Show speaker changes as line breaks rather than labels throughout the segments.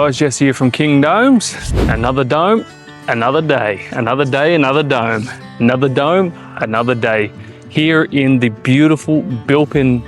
guys, Jesse here from King Domes. Another dome, another day, another day, another dome, another dome, another day. Here in the beautiful Bilpin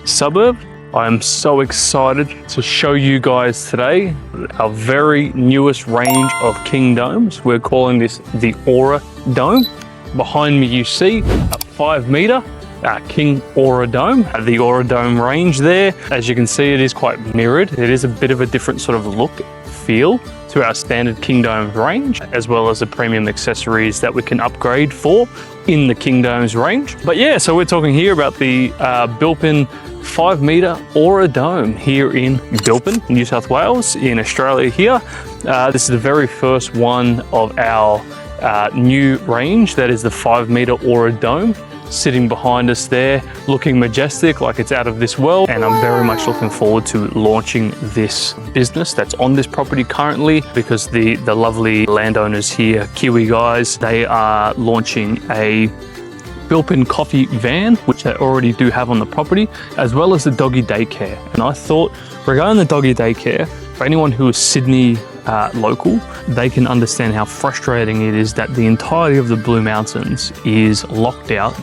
suburb, I am so excited to show you guys today our very newest range of King Domes. We're calling this the Aura Dome. Behind me you see a 5 metre King Aura Dome, the Aura Dome range there. As you can see, it is quite mirrored. It is a bit of a different sort of look, feel to our standard King Domes range, as well as the premium accessories that we can upgrade for in the King Domes range. But yeah, so we're talking here about the Bilpin 5 metre Aura Dome here in Bilpin, New South Wales, in Australia here. This is the very first one of our new range, that is the 5 metre Aura Dome, sitting behind us there, looking majestic, like it's out of this world. And I'm very much looking forward to launching this business that's on this property currently, because the lovely landowners here, Kiwi guys, they are launching a Bilpin coffee van, which they already do have on the property, as well as the Doggy Daycare. And I thought, regarding the Doggy Daycare, for anyone who is Sydney local, they can understand how frustrating it is that the entirety of the Blue Mountains is locked out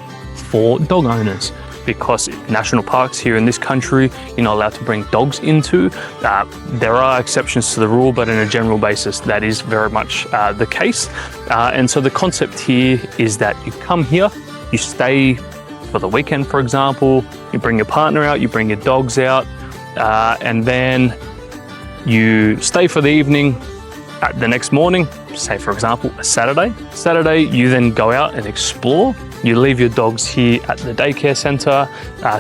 for dog owners, because national parks here in this country, you're not allowed to bring dogs into. There are exceptions to the rule, but on a general basis, that is very much the case. And so the concept here is that you come here, you stay for the weekend, for example, you bring your partner out, you bring your dogs out, and then you stay for the evening. The next morning, say for example, a Saturday, you then go out and explore. You leave your dogs here at the daycare centre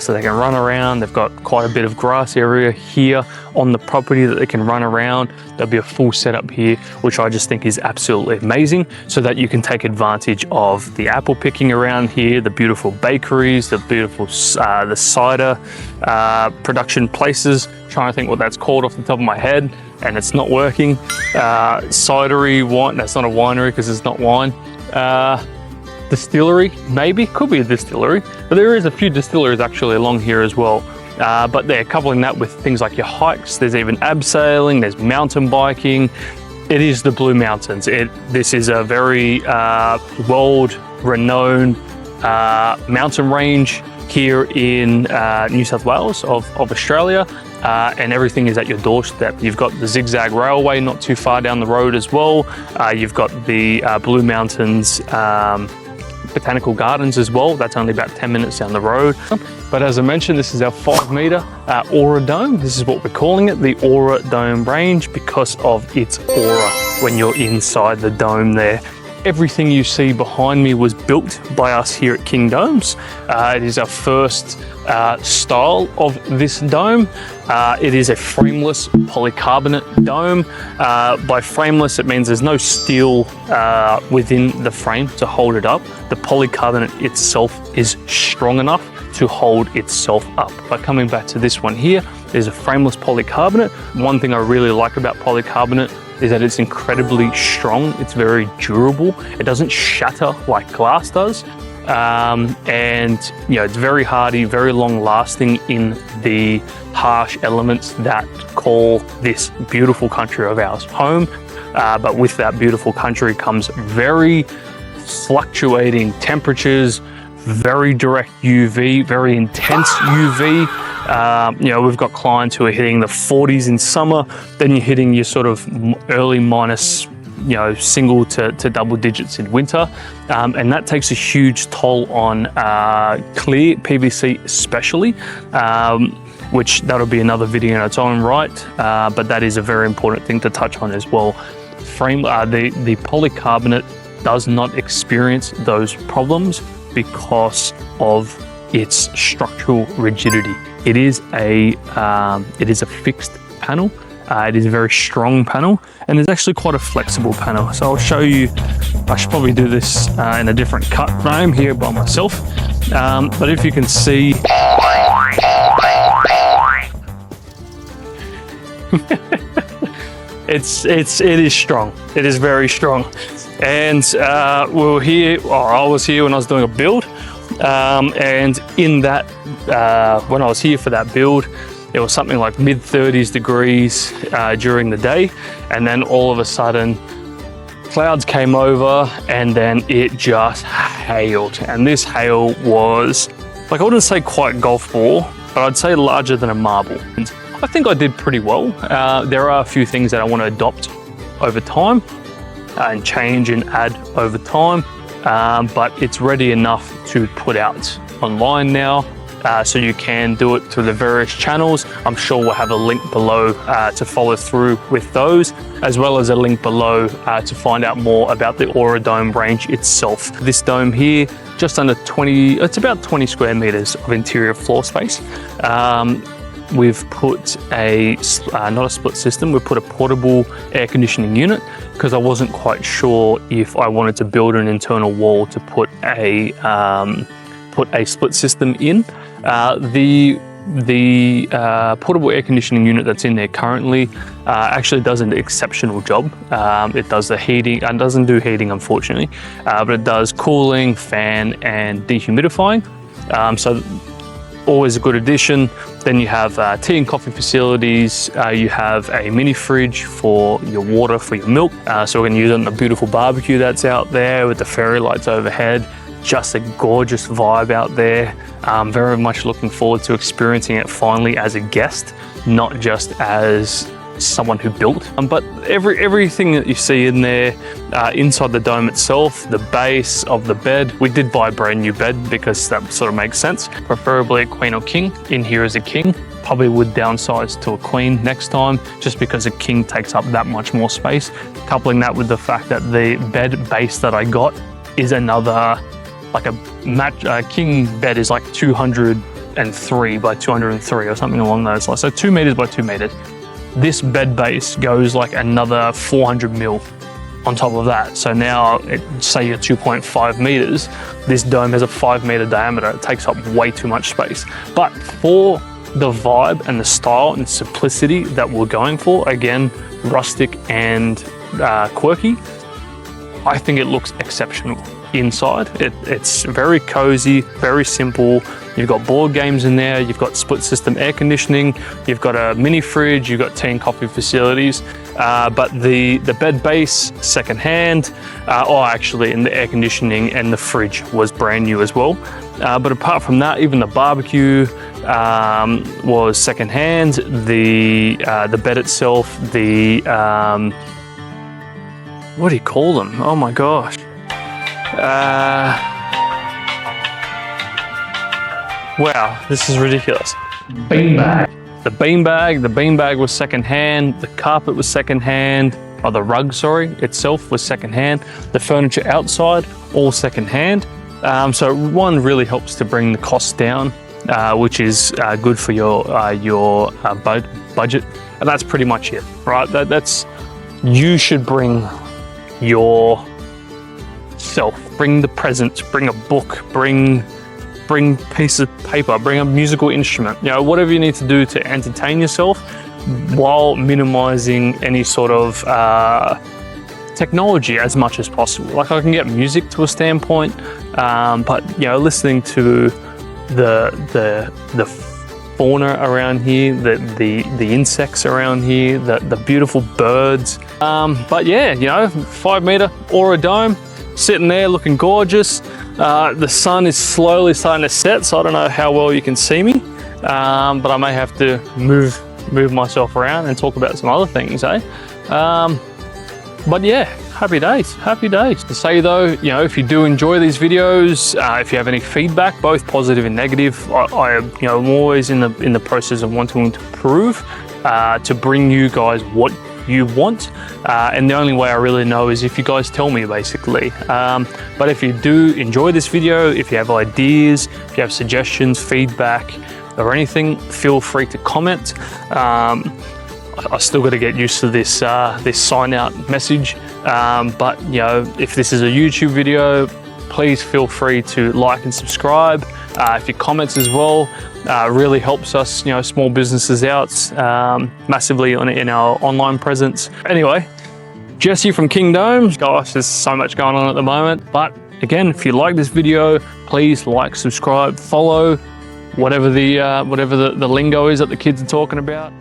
so they can run around. They've got quite a bit of grass area here on the property that they can run around. There'll be a full setup here, which I just think is absolutely amazing, so that you can take advantage of the apple picking around here, the beautiful bakeries, the beautiful the cider production places. Trying to think what that's called off the top of my head, and it's not working. Cidery wine, that's not a winery because it's not wine. Distillery, maybe, could be a distillery, but there is a few distilleries actually along here as well. But they're coupling that with things like your hikes. There's even abseiling, there's mountain biking. It is the Blue Mountains. This is a very world-renowned mountain range here in New South Wales of Australia. And everything is at your doorstep. You've got the zigzag railway not too far down the road as well. You've got the Blue Mountains Botanical Gardens as well. That's only about 10 minutes down the road. But as I mentioned, this is our 5 metre Aura Dome. This is what we're calling it, the Aura Dome range, because of its aura when you're inside the dome there. Everything you see behind me was built by us here at King Domes. It is our first style of this dome. It is a frameless polycarbonate dome. By frameless, it means there's no steel within the frame to hold it up. The polycarbonate itself is strong enough to hold itself up. But coming back to this one here, there's a frameless polycarbonate. One thing I really like about polycarbonate is that it's incredibly strong. It's very durable. It doesn't shatter like glass does. And you know, it's very hardy, very long lasting in the harsh elements that call this beautiful country of ours home. But with that beautiful country comes very fluctuating temperatures, very direct UV, very intense UV. You know, we've got clients who are hitting the 40s in summer, then you're hitting your sort of early minus, you know, single to double digits in winter. And that takes a huge toll on clear PVC especially, which that'll be another video in its own right. But that is a very important thing to touch on as well. The polycarbonate does not experience those problems because of its structural rigidity. It is a fixed panel. It is a very strong panel, and it's actually quite a flexible panel. So I'll show you. I should probably do this in a different cut frame here by myself. But if you can see, it is strong. It is very strong. And I was here when I was doing a build. And in that, when I was here for that build, it was something like mid 30s degrees during the day, and then all of a sudden clouds came over and then it just hailed. And this hail was, like, I wouldn't say quite golf ball, but I'd say larger than a marble. And I think I did pretty well. There are a few things that I want to adopt over time and change and add over time, but it's ready enough to put out online now. So you can do it through the various channels. I'm sure we'll have a link below to follow through with those, as well as a link below to find out more about the AuraDome range itself. This dome here, just under 20, it's about 20 square meters of interior floor space. We've put not a split system, we've put a portable air conditioning unit, because I wasn't quite sure if I wanted to build an internal wall to put a split system in. The portable air conditioning unit that's in there currently actually does an exceptional job. It does the heating, and doesn't do heating unfortunately, but it does cooling, fan and dehumidifying. So always a good addition. Then you have tea and coffee facilities. You have a mini fridge for your water, for your milk. So we're going to use it on the beautiful barbecue that's out there with the fairy lights overhead. Just a gorgeous vibe out there. I'm very much looking forward to experiencing it finally as a guest, not just as someone who built. But everything that you see in there, inside the dome itself, the base of the bed, we did buy a brand new bed because that sort of makes sense. Preferably a queen or king. In here is a king. Probably would downsize to a queen next time, just because a king takes up that much more space. Coupling that with the fact that the bed base that I got is another, like a king bed is like 203 by 203 or something along those lines. So 2 meters by 2 meters. This bed base goes like another 400 mil on top of that. So now, say you're 2.5 meters, this dome has a 5 meter diameter. It takes up way too much space. But for the vibe and the style and simplicity that we're going for, again, Rustic and Quirky, I think it looks exceptional inside. It's very cozy, very simple. You've got board games in there, you've got split system air conditioning, you've got a mini fridge, you've got tea and coffee facilities, but the bed base, second hand, actually, and the air conditioning and the fridge was brand new as well. But apart from that, even the barbecue was second hand. The bed itself, what do you call them? Oh my gosh. Wow, this is ridiculous. Beanbag. The beanbag was second hand. The carpet was second hand. Or the rug, sorry, itself was second hand. The furniture outside, all second hand. So one really helps to bring the cost down, which is good for your budget. And that's pretty much it, right? That's you should bring yourself, bring the presents, bring a book, bring pieces of paper, bring a musical instrument, you know, whatever you need to do to entertain yourself while minimizing any sort of technology as much as possible. Like, I can get music to a standpoint, but you know, listening to the fauna around here, the insects around here, the beautiful birds. But yeah, you know, 5 meter AuraDome, sitting there looking gorgeous. The sun is slowly starting to set, so I don't know how well you can see me, but I may have to move myself around and talk about some other things, eh? But yeah, happy days. To say though, you know, if you do enjoy these videos, if you have any feedback, both positive and negative, I'm always in the process of wanting to improve, to bring you guys what you want, and the only way I really know is if you guys tell me, basically. But if you do enjoy this video, if you have ideas, if you have suggestions, feedback or anything, feel free to comment. I still got to get used to this sign out message, but you know, if this is a YouTube video, please feel free to like and subscribe. If you comments as well, really helps us, you know, small businesses out massively in our online presence. Anyway, Jesse from King Domes. Gosh, there's so much going on at the moment, but again, if you like this video, please like, subscribe, follow, whatever the lingo is that the kids are talking about.